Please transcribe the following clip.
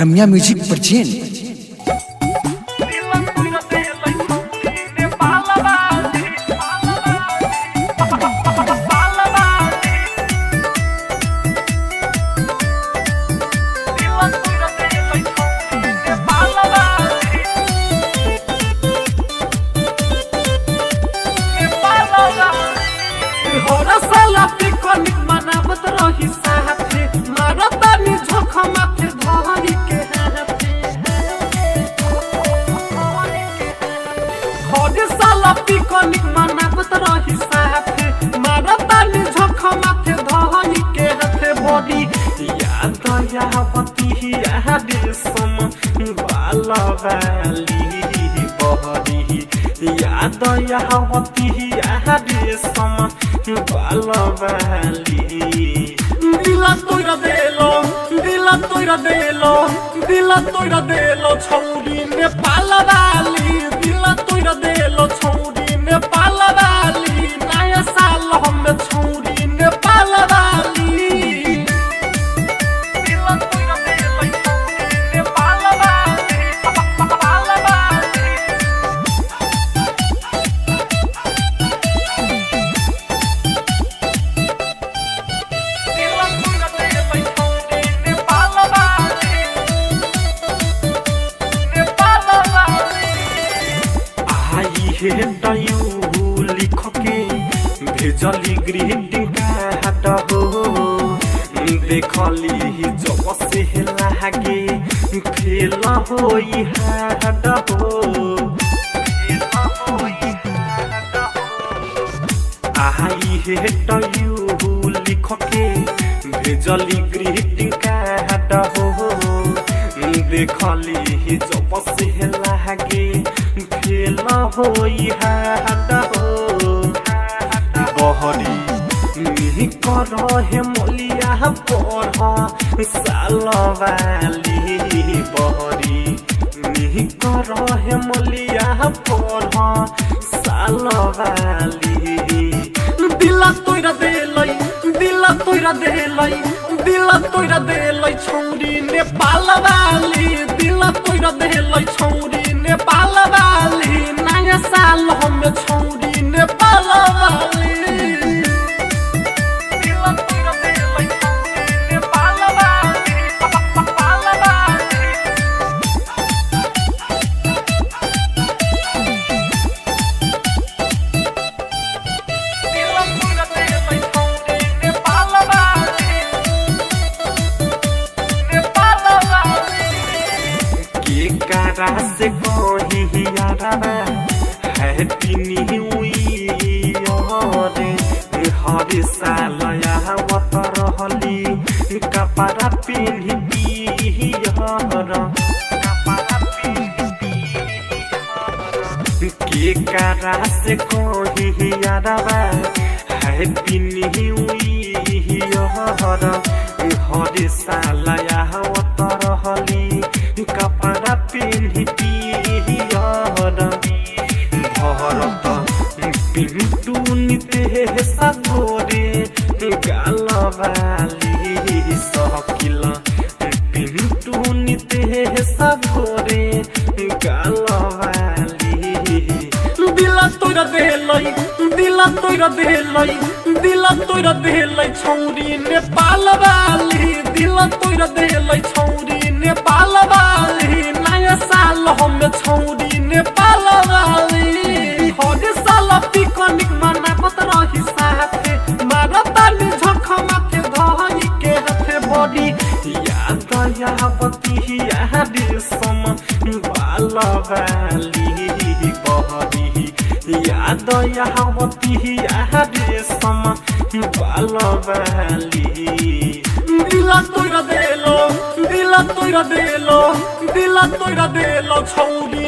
रम्या music present. Picnic मनावत रही साथे मारतानी झोंक माथे धहनी के हाथे बॉडी याद आवती याद सम बालवाली बहरी याद आवती याद सम बालवाली दिला तोरा देलो छौरी नेपाल वाली दिला तोरा देलो छौरी नेपाल वाली नया साल हम छौरी नेपाल वाली दिला तोरा देलो छौरी नेपाल वाली दिला तोरा देलो छौरी नेपाल वाली नेपाल वाली आई हे दयू लिख के भेजली ग्रीटिंग कार्ड हो देखली जब से लागे फेल होई हाड हो आई हे दयू लिख के भेजली ग्रीटिंग कार्ड हो देखली जब से लागे फेल होई हाड हो बहरी कर हे मलिया पढ़ साल वाली बहरी कर हे मलिया पढ़ साल वाली दिला तोरा देलै छौरी नेपाल वाली दिला तोरा देलै छौरी नेपाल वाली नया साल हम छौरी नेपाल वाली दिला तोरा देलै छौरी नेपाल वाली दिला तोरा देलै छौरी नेपाल वाली नेपाल वाली के कारा से कही यारा हैप्पी न्यू ईयर हर साल आवत रहली कपड़ा पिन्ही के कारा से कही यारा हैप्पी न्यू ईयर हर साल आवत रहली कपड़ा पिन्ही भरत पिंटू निते सगोरे गाल वाली सहकिल पिंटू निते सगोरे गाल वाली दिला तोरा देलै छौरी नेपाल वाली दिला तोरा देलै छौरी नेपाल वाली नया साल हम छौरी नेपाल वाली हर साल पिकनिक मनावत रही साथे मारतानी झोंक माथे धहनी के हाथे बॉडी याद आवती याद सम बालवाली बहरी याद आवती याद सम बालवाली दिला तोरा देलो छौरी